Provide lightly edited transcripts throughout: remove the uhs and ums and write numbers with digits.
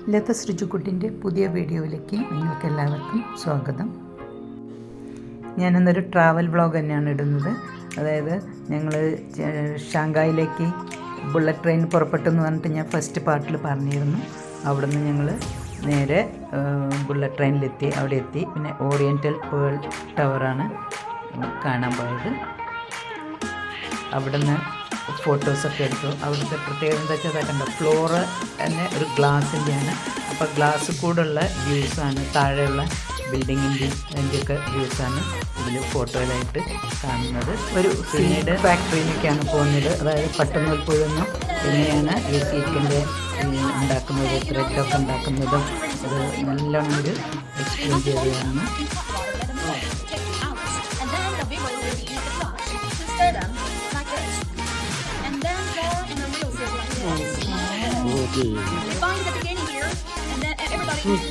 ലത ശ്രുചിക്കുട്ടിൻ്റെ പുതിയ വീഡിയോയിലേക്ക് നിങ്ങൾക്ക് എല്ലാവർക്കും സ്വാഗതം. ഞാനിന്നൊരു ട്രാവൽ വ്ളോഗ് തന്നെയാണ് ഇടുന്നത്. അതായത് ഞങ്ങൾ ഷാങ്കായിലേക്ക് ബുള്ളറ്റ് ട്രെയിൻ പുറപ്പെട്ടെന്ന് പറഞ്ഞിട്ട് ഞാൻ ഫസ്റ്റ് പാർട്ടിൽ പറഞ്ഞിരുന്നു. അവിടുന്ന് ഞങ്ങൾ നേരെ ബുള്ളറ്റ് ട്രെയിനിലെത്തി, അവിടെ എത്തി. പിന്നെ ഓറിയൻ്റൽ പേൾ ടവറാണ് കാണാൻ പോയത്. അവിടുന്ന് ഫോട്ടോസൊക്കെ എടുത്തു. അവിടുത്തെ പ്രത്യേകത എന്താ വെച്ചാൽ കണ്ടോ, ഫ്ലോറ് തന്നെ ഒരു ഗ്ലാസിൻ്റെയാണ്. അപ്പോൾ ഗ്ലാസ് കൂടെയുള്ള വ്യൂസാണ്, താഴെയുള്ള ബിൽഡിങ്ങിൻ്റെയും അതിൻ്റെയൊക്കെ വ്യൂസാണ് ഇതിൽ ഫോട്ടോയിലായിട്ട് കാണുന്നത്. ഒരു പിന്നീട് ഫാക്ടറിയിലേക്കാണ് പോകുന്നത്. അതായത് പട്ടുനൂൽ പുഴുന്നും എങ്ങനെയാണ് ഈ സീറ്റിൻ്റെ ഉണ്ടാക്കുന്നത്, ത്രെഡൊക്കെ ഉണ്ടാക്കുന്നതും അത് നല്ലോണം ഒരു എക്സ്പ്ലെയിൻ ചെയ്തതാണ്. We find the beginning here, and then everybody is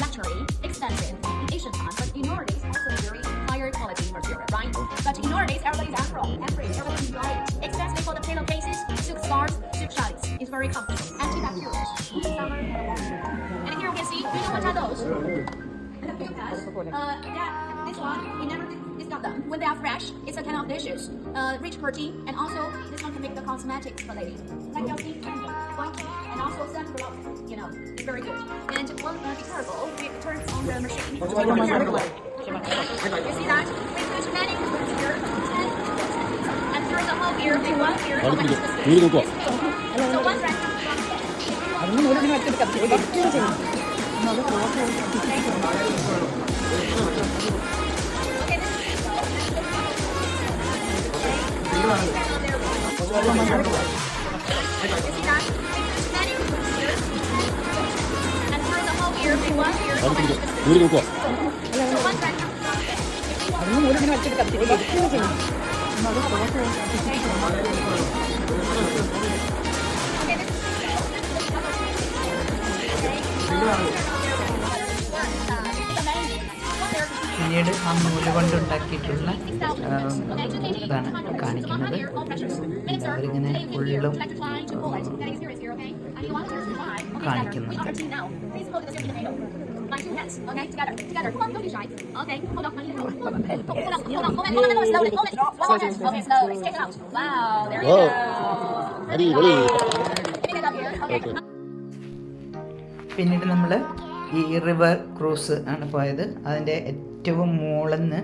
luxury, expensive in Asian times, but in nowadays also very higher quality material, right? But in nowadays everybody's afro, everybody enjoy it. Especially for the pillowcases, silk scarves, silk shawls. It's very comfortable, antibacterial. And here you can see, you know what are those? And the pillows, this one we never discuss them. When they are fresh, it's a kind of dishes, rich protein, and also this one can make the cosmetics for lady, like your skin cleansing, whitening, and also sunblock. You know, it's very good. And one be careful, we turn on the machine. You see that? We put many components here, and through the whole here, big one here, so one friend comes പിന്നീട് ആ നൂല് കൊണ്ടുണ്ടാക്കിയിട്ടുള്ള ഇതാണ് കാണിക്കുന്നത്. അവരിങ്ങനെ ഉള്ളിലും കാണിക്കുന്നുണ്ട്. പിന്നീട് നമ്മൾ ഈ റിവർ ക്രൂസ് ആണ് പോയത്. അതിൻ്റെ ഏറ്റവും മുകളിന്ന്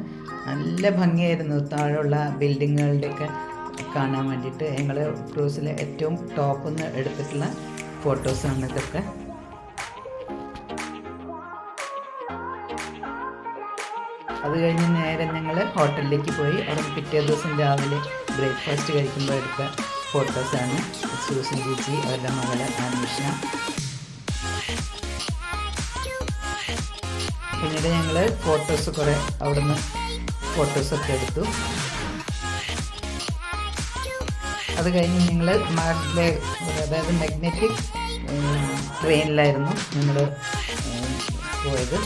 നല്ല ഭംഗിയായിരുന്നു താഴെയുള്ള ബിൽഡിങ്ങുകളുടെയൊക്കെ കാണാൻ വേണ്ടിയിട്ട്. ഞങ്ങൾ ക്രൂസിലെ ഏറ്റവും ടോപ്പിൽ നിന്ന് എടുത്തിട്ടുള്ള ഫോട്ടോസാണ് ഇതൊക്കെ. അത് കഴിഞ്ഞ് നേരെ ഞങ്ങൾ ഹോട്ടലിലേക്ക് പോയി. അവിടെ പിറ്റേ ദിവസം രാവിലെ ബ്രേക്ക്ഫാസ്റ്റ് കഴിക്കുമ്പോൾ എടുത്ത ഫോട്ടോസാണ്. സൂസൻ ചേച്ചി, അവരുടെ മകള് അനീഷ. പിന്നീട് ഞങ്ങൾ ഫോട്ടോസ് കുറേ അവിടുന്ന് ഫോട്ടോസൊക്കെ എടുത്തു. അത് കഴിഞ്ഞ് ഞങ്ങൾ അതായത് മാഗ്നറ്റിക് ട്രെയിനിലായിരുന്നു ഞങ്ങൾ പോയത്.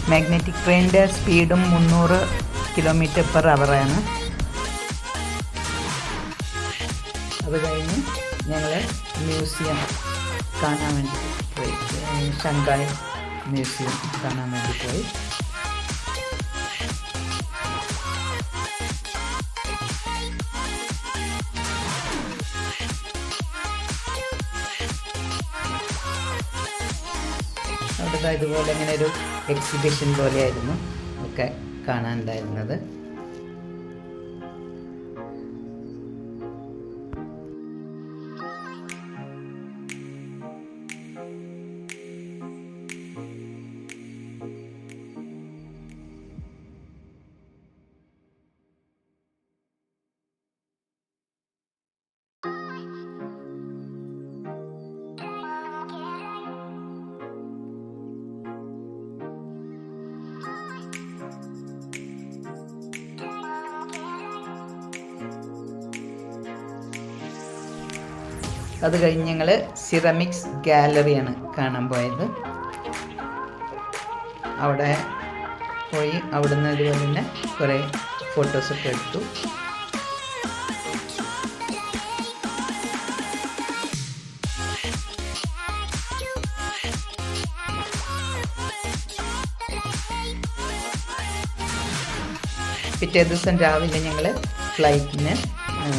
മാഗ്നറ്റിക് ട്രെയിനിൻ്റെ സ്പീഡും 300 km/h. അത് കഴിഞ്ഞ് ഞങ്ങൾ മ്യൂസിയം കാണാൻ വേണ്ടി പോയി. ഷാങ്കായ് മ്യൂസിയം കാണാൻ വേണ്ടി പോയി. അവിടെ ഇതുപോലെ ഇങ്ങനെ ഒരു എക്സിബിഷൻ പോലെയായിരുന്നു ഒക്കെ കാണാനുണ്ടായിരുന്നത്. അത് കഴിഞ്ഞ് ഞങ്ങൾ സിറമിക്സ് ഗാലറിയാണ് കാണാൻ പോയത്. അവിടെ പോയി അവിടുന്ന് ഇതുപോലെ തന്നെ കുറേ ഫോട്ടോസൊക്കെ എടുത്തു. പിറ്റേ ദിവസം രാവിലെ ഞങ്ങൾ ഫ്ലൈറ്റിന്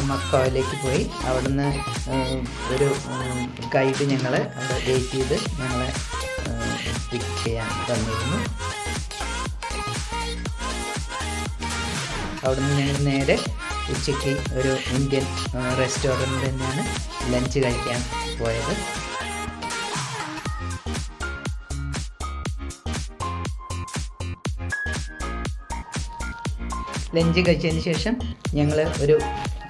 മക്കാവിലേക്ക് പോയി. അവിടുന്ന് ഒരു ഗൈഡ് ഞങ്ങളെ അവിടെ വെയിറ്റ് ചെയ്ത് ഞങ്ങളെ പിക്ക് ചെയ്യാൻ തന്നിരുന്നു. അവിടുന്ന് ഞങ്ങൾ നേരെ ഉച്ചയ്ക്ക് ഒരു ഇന്ത്യൻ റെസ്റ്റോറൻറ്റ് തന്നെയാണ് ലഞ്ച് കഴിക്കാൻ പോയത്. ലഞ്ച് കഴിച്ചതിന് ശേഷം ഞങ്ങൾ ഒരു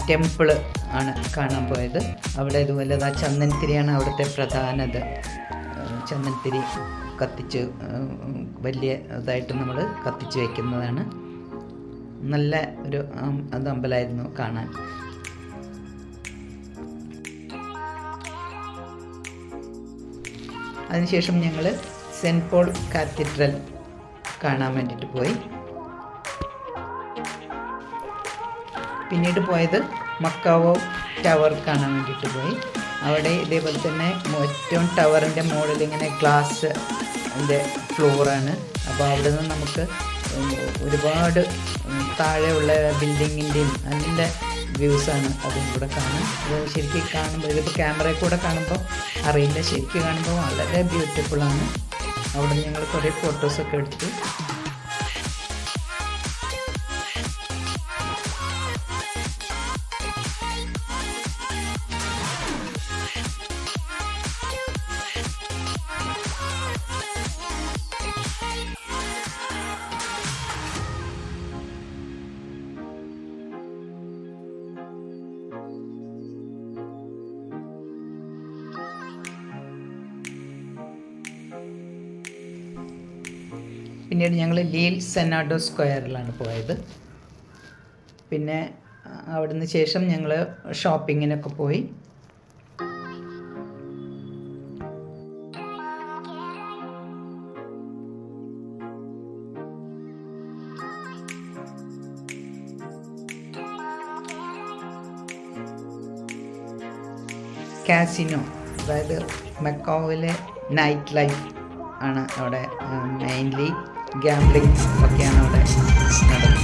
ടെമ്പിള് ആണ് കാണാൻ പോയത്. അവിടെ ഇതുപോലെ ചന്ദനത്തിരിയാണ് അവിടുത്തെ പ്രധാനത. ചന്ദനത്തിരി കത്തിച്ച് വലിയ ഇതായിട്ട് നമ്മൾ കത്തിച്ച് വയ്ക്കുന്നതാണ്. നല്ല ഒരു അത് അമ്പലമായിരുന്നു കാണാൻ. അതിനുശേഷം ഞങ്ങൾ സെൻറ്റ് പോൾ കാത്തഡ്രൽ കാണാൻ വേണ്ടിയിട്ട് പോയി. പിന്നീട് പോയത് മക്കാവോ ടവർ കാണാൻ വേണ്ടിയിട്ട് പോയി. അവിടെ ഇതേപോലെ തന്നെ ഏറ്റവും ടവറിൻ്റെ മുകളിൽ ഇങ്ങനെ ഗ്ലാസ് ഫ്ലോറാണ്. അപ്പോൾ അവിടെ നിന്ന് നമുക്ക് ഒരുപാട് താഴെയുള്ള ബിൽഡിങ്ങിൻ്റെയും നല്ല വ്യൂസാണ് അതും കൂടെ കാണാൻ. അത് ശരിക്കും കാണുമ്പോൾ ഇതിപ്പോൾ ക്യാമറയിൽ കൂടെ കാണുമ്പോൾ അറിയില്ല, ശരിക്കും കാണുമ്പോൾ വളരെ ബ്യൂട്ടിഫുള്ളാണ്. അവിടെ ഞങ്ങൾ കുറേ ഫോട്ടോസൊക്കെ എടുത്തു. പിന്നീട് ഞങ്ങൾ ലീൽ സെനാഡോ സ്ക്വയറിലാണ് പോയത്. പിന്നെ അവിടുന്ന് ശേഷം ഞങ്ങൾ ഷോപ്പിങ്ങിനൊക്കെ പോയി. കാസിനോ, അതായത് മക്കാവിലെ നൈറ്റ് ലൈഫ് ആണ് അവിടെ. മെയിൻലി ഗാംബ്ലിംഗ് ഒക്കെയാണ് അവിടെ നടക്കുന്നത്.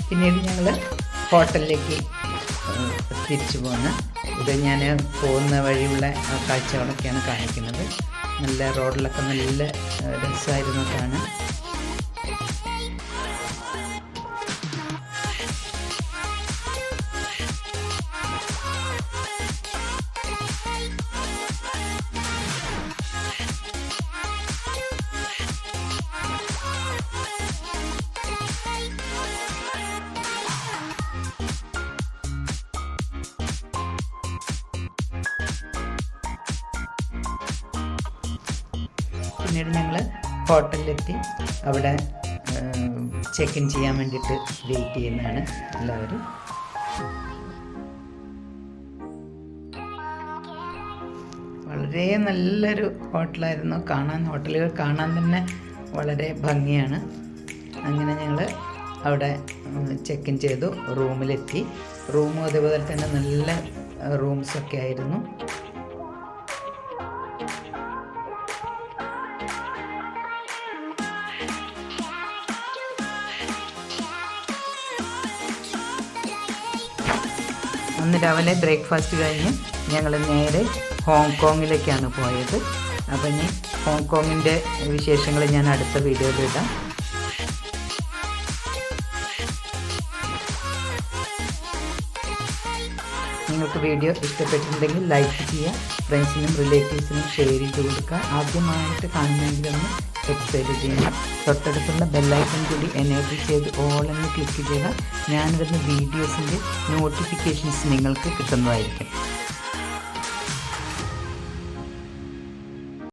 പിന്നീട് ഞങ്ങൾ ഹോട്ടലിലേക്ക് തിരിച്ചു പോകുന്നു. ഇത് ഞാൻ പോകുന്ന വഴിയുള്ള കാഴ്ചകളൊക്കെയാണ് കാണിക്കുന്നത്. നല്ല റോഡിലൊക്കെ നല്ല രസമായിരുന്നു കാണാൻ. പിന്നീട് ഞങ്ങൾ ഹോട്ടലിലെത്തി. അവിടെ ചെക്ക് ഇൻ ചെയ്യാൻ വേണ്ടിയിട്ട് വെയിറ്റ് ചെയ്യുന്നതാണ് എല്ലാവരും. വളരെ നല്ലൊരു ഹോട്ടലായിരുന്നു കാണാൻ. ഹോട്ടലുകൾ കാണാൻ തന്നെ വളരെ ഭംഗിയാണ്. അങ്ങനെ ഞങ്ങൾ അവിടെ ചെക്ക് ഇൻ ചെയ്തു, റൂമിലെത്തി. റൂമും അതേപോലെ തന്നെ നല്ല റൂംസൊക്കെ ആയിരുന്നു. അന്ന് രാവിലെ ബ്രേക്ക്ഫാസ്റ്റ് കഴിഞ്ഞ് ഞങ്ങൾ നേരെ ഹോങ്കോങ്ങിലേക്കാണ് പോയത്. അപ്പം ഇനി ഹോങ്കോങ്ങിൻ്റെ വിശേഷങ്ങൾ ഞാൻ അടുത്ത വീഡിയോയിൽ ഇടാം. നിങ്ങൾക്ക് വീഡിയോ ഇഷ്ടപ്പെട്ടിട്ടുണ്ടെങ്കിൽ ലൈക്ക് ചെയ്യുക, ഫ്രണ്ട്സിനും റിലേറ്റീവ്സിനും ഷെയർ ചെയ്ത് കൊടുക്കുക. ആദ്യമായിട്ട് കാണുന്നെങ്കിലൊന്ന് സബ്സ്ക്രൈബ് ചെയ്യുക. തൊട്ടടുത്തുള്ള ബെല്ലൈക്കൺ കൂടി എനേബിൾ ചെയ്ത് ഓൾ എന്ന് ക്ലിക്ക് ചെയ്താൽ ഞാനിടുന്ന വീഡിയോസിൻ്റെ നോട്ടിഫിക്കേഷൻസ് നിങ്ങൾക്ക് കിട്ടുന്നതായിരിക്കും.